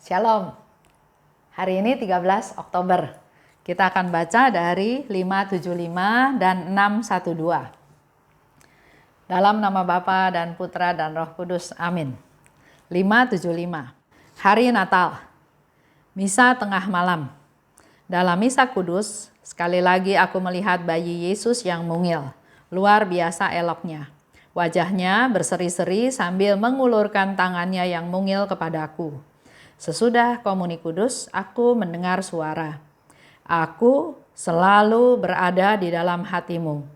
Shalom. Hari ini 13 Oktober. Kita akan baca dari 575 dan 612. Dalam nama Bapa dan Putra dan Roh Kudus. Amin. 575. Hari Natal. Misa tengah malam. Dalam misa kudus, sekali lagi aku melihat bayi Yesus yang mungil. Luar biasa eloknya. Wajahnya berseri-seri sambil mengulurkan tangannya yang mungil kepadaku. Sesudah komuni kudus, aku mendengar suara. Aku selalu berada di dalam hatimu.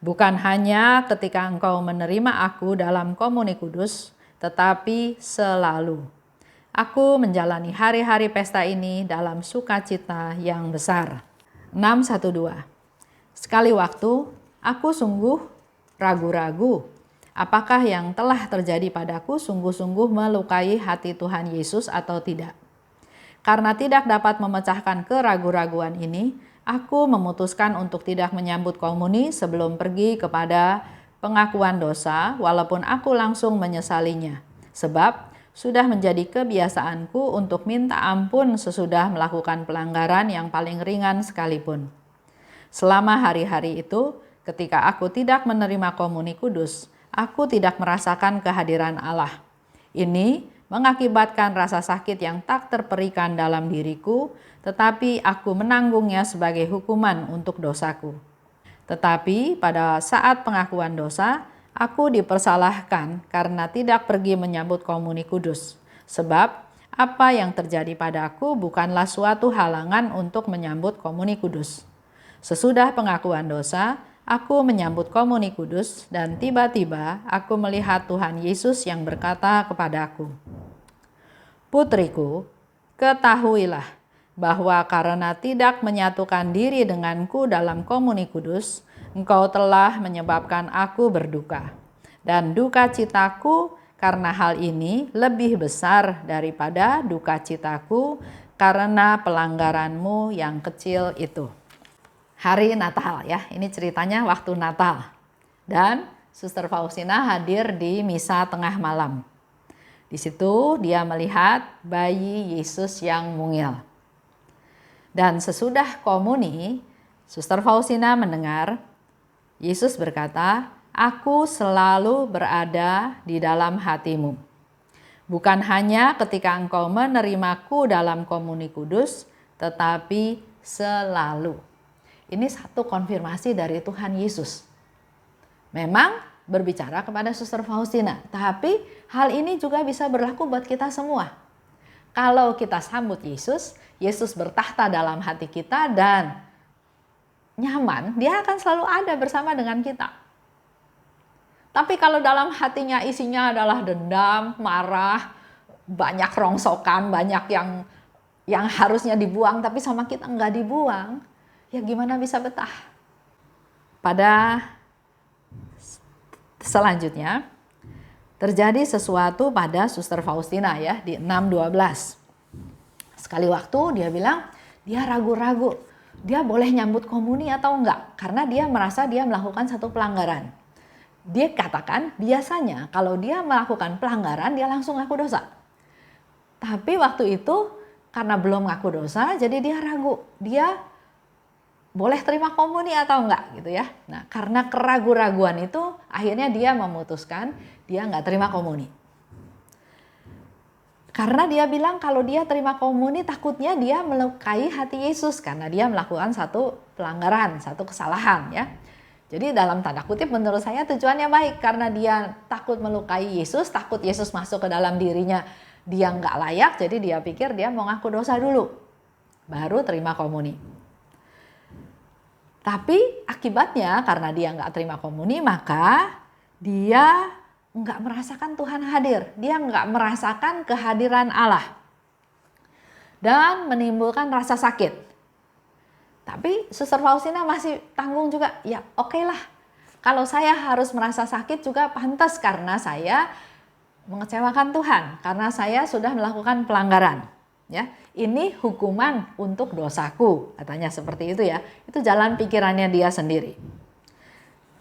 Bukan hanya ketika engkau menerima aku dalam komuni kudus, tetapi selalu. Aku menjalani hari-hari pesta ini dalam sukacita yang besar. 612. Sekali waktu, aku sungguh ragu-ragu. Apakah yang telah terjadi padaku sungguh-sungguh melukai hati Tuhan Yesus atau tidak? Karena tidak dapat memecahkan keraguan-raguan ini, aku memutuskan untuk tidak menyambut komuni sebelum pergi kepada pengakuan dosa, walaupun aku langsung menyesalinya. Sebab sudah menjadi kebiasaanku untuk minta ampun sesudah melakukan pelanggaran yang paling ringan sekalipun. Selama hari-hari itu, ketika aku tidak menerima komuni kudus, aku tidak merasakan kehadiran Allah. Ini mengakibatkan rasa sakit yang tak terperikan dalam diriku, tetapi aku menanggungnya sebagai hukuman untuk dosaku. Tetapi pada saat pengakuan dosa, aku dipersalahkan karena tidak pergi menyambut komuni kudus. Sebab apa yang terjadi padaku bukanlah suatu halangan untuk menyambut komuni kudus. Sesudah pengakuan dosa, aku menyambut komuni kudus dan tiba-tiba aku melihat Tuhan Yesus yang berkata kepadaku, "Putriku, ketahuilah bahwa karena tidak menyatukan diri denganku dalam komuni kudus, engkau telah menyebabkan aku berduka. Dan duka citaku karena hal ini lebih besar daripada duka citaku karena pelanggaranmu yang kecil itu." Hari Natal ya, ini ceritanya waktu Natal. Dan Suster Faustina hadir di misa tengah malam. Di situ dia melihat bayi Yesus yang mungil. Dan sesudah komuni, Suster Faustina mendengar Yesus berkata, "Aku selalu berada di dalam hatimu. Bukan hanya ketika engkau menerimaku dalam komuni kudus, tetapi selalu." Ini satu konfirmasi dari Tuhan Yesus. Memang berbicara kepada Suster Faustina, tapi hal ini juga bisa berlaku buat kita semua. Kalau kita sambut Yesus, Yesus bertahta dalam hati kita dan nyaman, dia akan selalu ada bersama dengan kita. Tapi kalau dalam hatinya isinya adalah dendam, marah, banyak rongsokan, banyak yang harusnya dibuang tapi sama kita nggak dibuang, ya gimana bisa betah? Pada selanjutnya terjadi sesuatu pada Suster Faustina ya di 612. Sekali waktu dia bilang dia ragu-ragu, dia boleh nyambut komuni atau enggak karena dia merasa dia melakukan satu pelanggaran. Dia katakan biasanya kalau dia melakukan pelanggaran dia langsung ngaku dosa. Tapi waktu itu karena belum ngaku dosa jadi dia ragu, dia boleh terima komuni atau enggak gitu ya. Nah karena keraguan-raguan itu akhirnya dia memutuskan dia enggak terima komuni. Karena dia bilang kalau dia terima komuni takutnya dia melukai hati Yesus karena dia melakukan satu pelanggaran, satu kesalahan ya. Jadi dalam tanda kutip menurut saya tujuannya baik karena dia takut melukai Yesus, takut Yesus masuk ke dalam dirinya dia enggak layak, jadi dia pikir dia mau ngaku dosa dulu baru terima komuni. Tapi akibatnya karena dia nggak terima komuni maka dia nggak merasakan Tuhan hadir. Dia nggak merasakan kehadiran Allah. Dan menimbulkan rasa sakit. Tapi Suster Faustina masih tanggung juga. Ya oke lah. Kalau saya harus merasa sakit juga pantas karena saya mengecewakan Tuhan. Karena saya sudah melakukan pelanggaran. Ya, ini hukuman untuk dosaku, katanya seperti itu ya. Itu jalan pikirannya dia sendiri.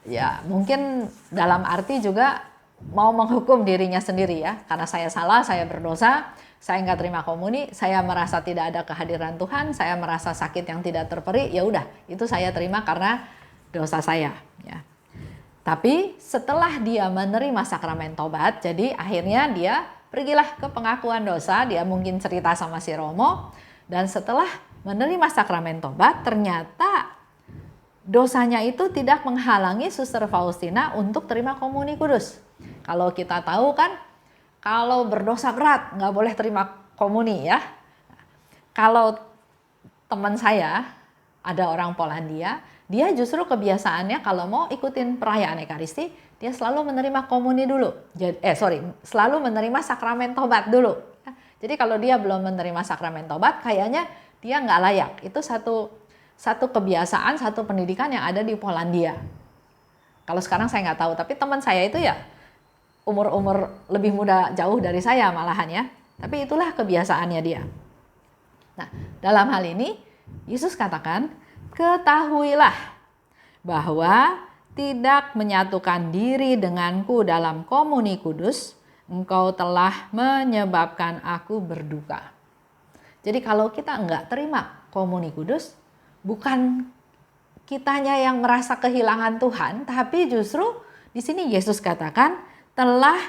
Ya, mungkin dalam arti juga mau menghukum dirinya sendiri ya. Karena saya salah, saya berdosa, saya nggak terima komuni, saya merasa tidak ada kehadiran Tuhan, saya merasa sakit yang tidak terperi, ya udah, itu saya terima karena dosa saya. Ya. Tapi setelah dia menerima sakramen tobat, jadi akhirnya dia pergilah ke pengakuan dosa, dia mungkin cerita sama si Romo, dan setelah menerima sakramen tobat, ternyata dosanya itu tidak menghalangi Suster Faustina untuk terima komuni kudus. Kalau kita tahu kan, kalau berdosa berat nggak boleh terima komuni ya. Kalau teman saya, ada orang Polandia, dia justru kebiasaannya kalau mau ikutin perayaan Ekaristi, dia selalu menerima komuni dulu. Selalu menerima sakramen tobat dulu. Jadi kalau dia belum menerima sakramen tobat, kayaknya dia nggak layak. Itu satu kebiasaan, satu pendidikan yang ada di Polandia. Kalau sekarang saya nggak tahu, tapi teman saya itu ya umur lebih muda jauh dari saya malahan ya. Tapi itulah kebiasaannya dia. Nah, dalam hal ini Yesus katakan, ketahuilah bahwa tidak menyatukan diri denganku dalam komuni kudus, engkau telah menyebabkan aku berduka. Jadi kalau kita enggak terima komuni kudus, bukan kitanya yang merasa kehilangan Tuhan, tapi justru di sini Yesus katakan telah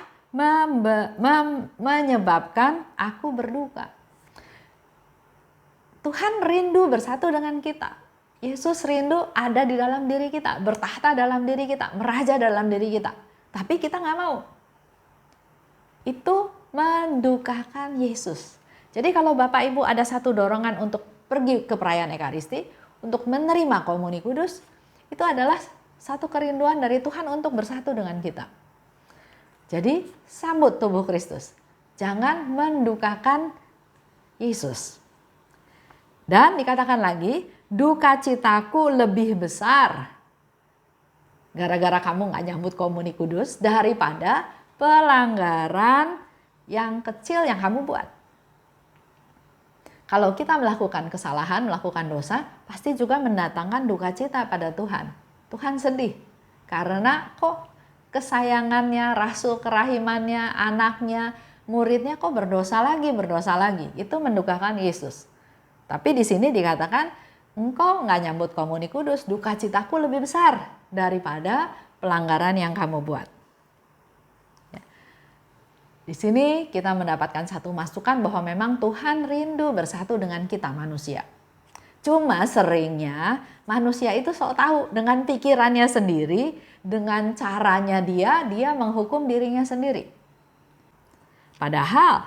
menyebabkan aku berduka. Tuhan rindu bersatu dengan kita. Yesus rindu ada di dalam diri kita, bertahta dalam diri kita, meraja dalam diri kita. Tapi kita nggak mau. Itu mendukakan Yesus. Jadi kalau Bapak Ibu ada satu dorongan untuk pergi ke perayaan Ekaristi, untuk menerima komuni kudus, itu adalah satu kerinduan dari Tuhan untuk bersatu dengan kita. Jadi sambut tubuh Kristus. Jangan mendukakan Yesus. Dan dikatakan lagi, duka citaku lebih besar gara-gara kamu gak nyambut komuni kudus daripada pelanggaran yang kecil yang kamu buat. Kalau kita melakukan kesalahan, melakukan dosa, pasti juga mendatangkan duka cita pada Tuhan. Tuhan sedih karena kok kesayangannya, rasul kerahimannya, anaknya, muridnya kok berdosa lagi. Itu mendukakan Yesus. Tapi di sini dikatakan, engkau nggak nyambut komuni kudus, duka citaku lebih besar daripada pelanggaran yang kamu buat. Ya. Di sini kita mendapatkan satu masukan bahwa memang Tuhan rindu bersatu dengan kita manusia. Cuma seringnya manusia itu sok tahu dengan pikirannya sendiri, dengan caranya dia menghukum dirinya sendiri. Padahal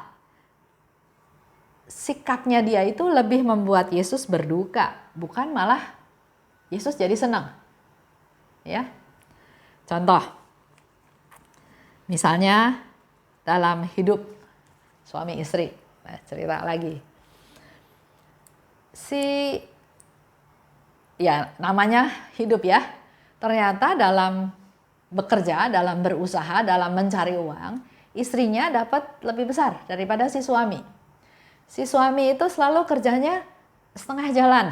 sikapnya dia itu lebih membuat Yesus berduka, bukan malah Yesus jadi senang. Ya. Contoh, misalnya dalam hidup suami istri, cerita lagi. Namanya hidup ya. Ternyata dalam bekerja, dalam berusaha, dalam mencari uang, istrinya dapat lebih besar daripada si suami. Si suami itu selalu kerjanya setengah jalan.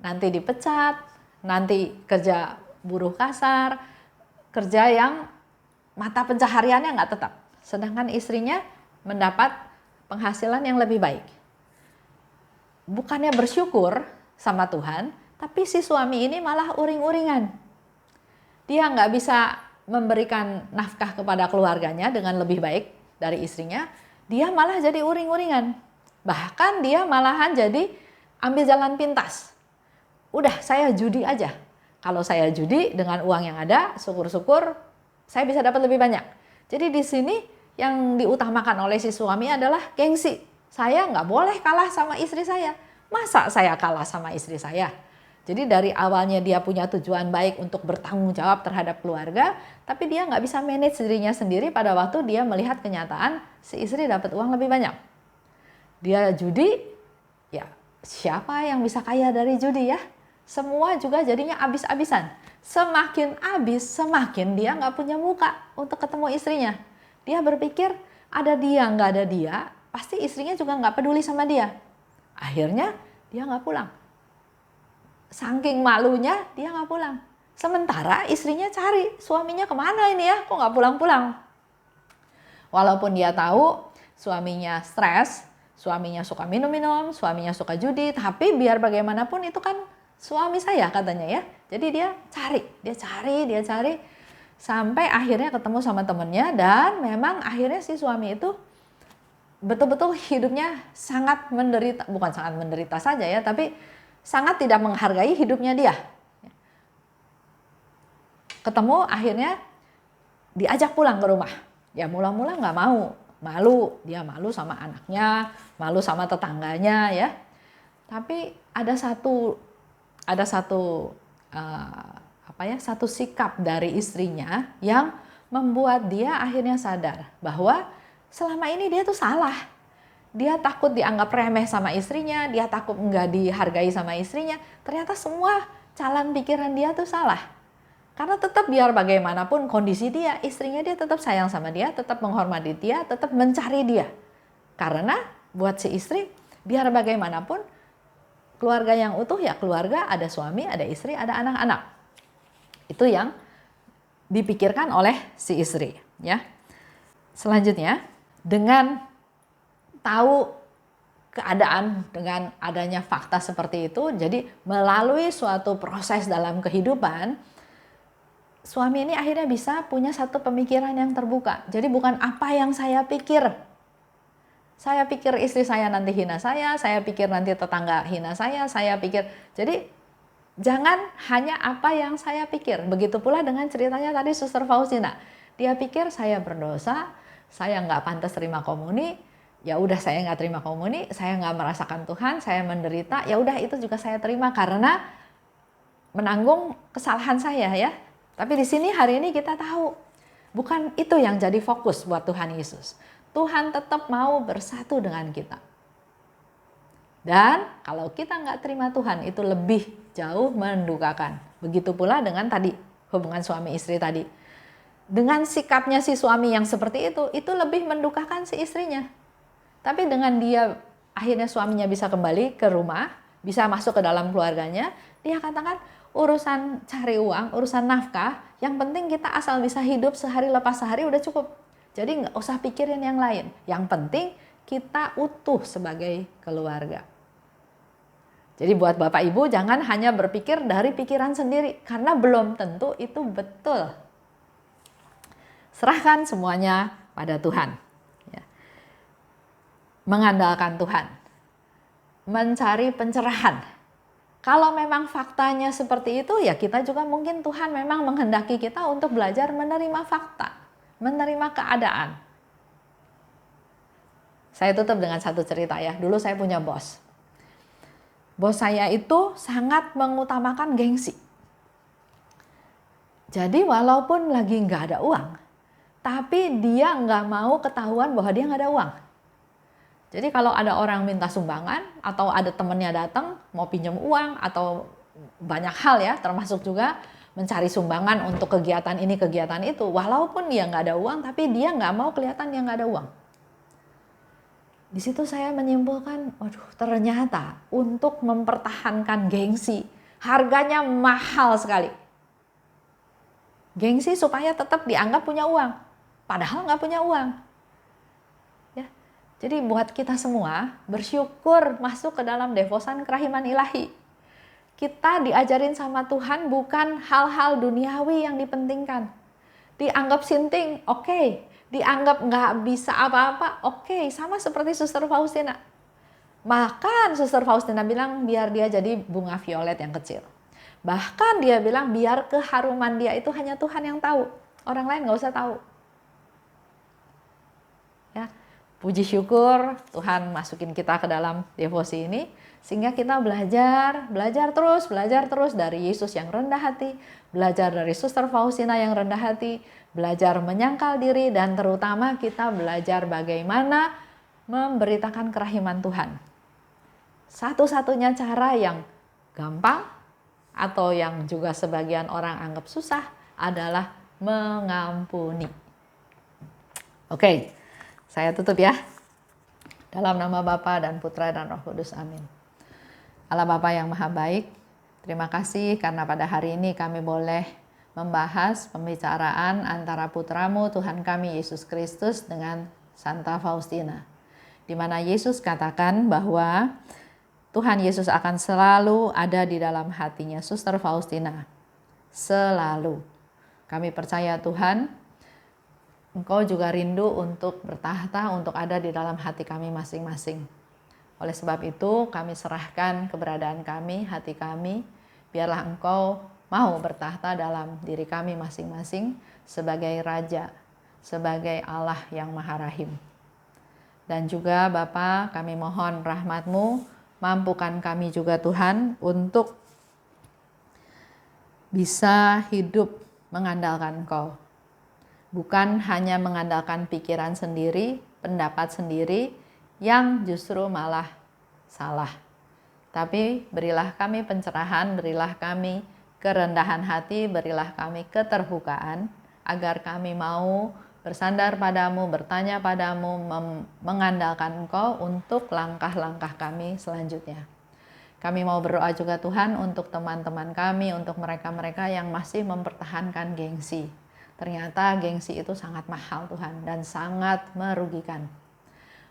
Nanti dipecat, nanti kerja buruh kasar, kerja yang mata pencahariannya nggak tetap. Sedangkan istrinya mendapat penghasilan yang lebih baik. Bukannya bersyukur sama Tuhan, tapi si suami ini malah uring-uringan. Dia nggak bisa memberikan nafkah kepada keluarganya dengan lebih baik dari istrinya, dia malah jadi uring-uringan. Bahkan dia malahan jadi ambil jalan pintas. Udah, saya judi aja. Kalau saya judi dengan uang yang ada, syukur-syukur saya bisa dapat lebih banyak. Jadi di sini yang diutamakan oleh si suami adalah gengsi. Saya nggak boleh kalah sama istri saya. Masa saya kalah sama istri saya? Jadi dari awalnya dia punya tujuan baik untuk bertanggung jawab terhadap keluarga, tapi dia nggak bisa manage dirinya sendiri pada waktu dia melihat kenyataan si istri dapat uang lebih banyak. Dia judi, ya siapa yang bisa kaya dari judi ya? Semua juga jadinya habis-habisan. Semakin habis, semakin dia nggak punya muka untuk ketemu istrinya. Dia berpikir ada dia, nggak ada dia, pasti istrinya juga nggak peduli sama dia. Akhirnya dia nggak pulang. Saking malunya dia nggak pulang. Sementara istrinya cari, suaminya kemana ini ya, kok nggak pulang-pulang. Walaupun dia tahu suaminya stres, suaminya suka minum-minum, suaminya suka judi, tapi biar bagaimanapun itu kan suami saya katanya ya. Jadi dia cari, sampai akhirnya ketemu sama temennya, dan memang akhirnya si suami itu betul-betul hidupnya sangat menderita, bukan sangat menderita saja ya, tapi sangat tidak menghargai hidupnya dia. Ketemu akhirnya diajak pulang ke rumah. Ya mula-mula nggak mau, malu, dia malu sama anaknya, malu sama tetangganya ya. Tapi ada satu satu sikap dari istrinya yang membuat dia akhirnya sadar bahwa selama ini dia tuh salah. Dia takut dianggap remeh sama istrinya, dia takut nggak dihargai sama istrinya. Ternyata semua jalan pikiran dia tuh salah. Karena tetap biar bagaimanapun kondisi dia, istrinya dia tetap sayang sama dia, tetap menghormati dia, tetap mencari dia. Karena buat si istri, biar bagaimanapun keluarga yang utuh ya keluarga, ada suami, ada istri, ada anak-anak. Itu yang dipikirkan oleh si istri, ya. Selanjutnya, dengan tahu keadaan, dengan adanya fakta seperti itu, jadi melalui suatu proses dalam kehidupan, suami ini akhirnya bisa punya satu pemikiran yang terbuka. Jadi bukan apa yang saya pikir. Saya pikir istri saya nanti hina saya pikir nanti tetangga hina saya pikir. Jadi jangan hanya apa yang saya pikir. Begitu pula dengan ceritanya tadi Suster Faustina. Dia pikir saya berdosa, saya nggak pantas terima komuni. Ya udah saya nggak terima komuni, saya nggak merasakan Tuhan, saya menderita. Ya udah itu juga saya terima karena menanggung kesalahan saya ya. Tapi di sini hari ini kita tahu, bukan itu yang jadi fokus buat Tuhan Yesus. Tuhan tetap mau bersatu dengan kita. Dan kalau kita nggak terima Tuhan, itu lebih jauh mendukakan. Begitu pula dengan tadi, hubungan suami istri tadi. Dengan sikapnya si suami yang seperti itu lebih mendukakan si istrinya. Tapi dengan dia, akhirnya suaminya bisa kembali ke rumah, bisa masuk ke dalam keluarganya, dia katakan, urusan cari uang, urusan nafkah, yang penting kita asal bisa hidup sehari lepas sehari udah cukup. Jadi nggak usah pikirin yang lain. Yang penting kita utuh sebagai keluarga. Jadi buat Bapak Ibu jangan hanya berpikir dari pikiran sendiri, karena belum tentu itu betul. Serahkan semuanya pada Tuhan. Ya. Mengandalkan Tuhan. Mencari pencerahan. Kalau memang faktanya seperti itu, ya kita juga mungkin Tuhan memang menghendaki kita untuk belajar menerima fakta, menerima keadaan. Saya tutup dengan satu cerita ya. Dulu saya punya bos. Bos saya itu sangat mengutamakan gengsi. Jadi walaupun lagi nggak ada uang, tapi dia nggak mau ketahuan bahwa dia nggak ada uang. Jadi kalau ada orang minta sumbangan atau ada temennya datang mau pinjam uang atau banyak hal ya, termasuk juga mencari sumbangan untuk kegiatan ini kegiatan itu, walaupun dia nggak ada uang tapi dia nggak mau kelihatan dia nggak ada uang. Di situ saya menyimpulkan, waduh ternyata untuk mempertahankan gengsi harganya mahal sekali. Gengsi supaya tetap dianggap punya uang, padahal nggak punya uang. Jadi buat kita semua bersyukur masuk ke dalam devosan kerahiman ilahi. Kita diajarin sama Tuhan bukan hal-hal duniawi yang dipentingkan. Dianggap sinting, oke. Dianggap nggak bisa apa-apa, oke. Sama seperti Suster Faustina. Bahkan Suster Faustina bilang biar dia jadi bunga violet yang kecil. Bahkan dia bilang biar keharuman dia itu hanya Tuhan yang tahu. Orang lain nggak usah tahu. Ya. Puji syukur Tuhan masukin kita ke dalam devosi ini sehingga kita belajar terus dari Yesus yang rendah hati, belajar dari Suster Faustina yang rendah hati, belajar menyangkal diri, dan terutama kita belajar bagaimana memberitakan kerahiman Tuhan. Satu-satunya cara yang gampang atau yang juga sebagian orang anggap susah adalah mengampuni. Oke. Saya tutup ya. Dalam nama Bapa dan Putra dan Roh Kudus. Amin. Allah Bapa yang Maha Baik, terima kasih karena pada hari ini kami boleh membahas pembicaraan antara putramu Tuhan kami Yesus Kristus dengan Santa Faustina. di mana Yesus katakan bahwa Tuhan Yesus akan selalu ada di dalam hatinya Suster Faustina. Selalu. Kami percaya Tuhan, Engkau juga rindu untuk bertahta, untuk ada di dalam hati kami masing-masing. Oleh sebab itu, kami serahkan keberadaan kami, hati kami, biarlah Engkau mau bertahta dalam diri kami masing-masing sebagai Raja, sebagai Allah yang Maha Rahim. Dan juga Bapa, kami mohon rahmat-Mu, mampukan kami juga Tuhan untuk bisa hidup mengandalkan Engkau. Bukan hanya mengandalkan pikiran sendiri, pendapat sendiri, yang justru malah salah. Tapi berilah kami pencerahan, berilah kami kerendahan hati, berilah kami keterbukaan, agar kami mau bersandar padamu, bertanya padamu, mengandalkan Engkau untuk langkah-langkah kami selanjutnya. Kami mau berdoa juga Tuhan untuk teman-teman kami, untuk mereka-mereka yang masih mempertahankan gengsi. Ternyata gengsi itu sangat mahal Tuhan dan sangat merugikan.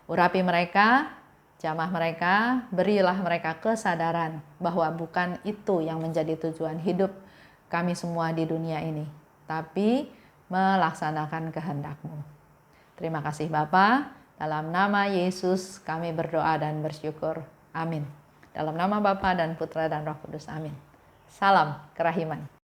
Urapi mereka, jamah mereka, berilah mereka kesadaran bahwa bukan itu yang menjadi tujuan hidup kami semua di dunia ini, tapi melaksanakan kehendak-Mu. Terima kasih Bapa, dalam nama Yesus kami berdoa dan bersyukur. Amin. Dalam nama Bapa dan Putra dan Roh Kudus. Amin. Salam kerahiman.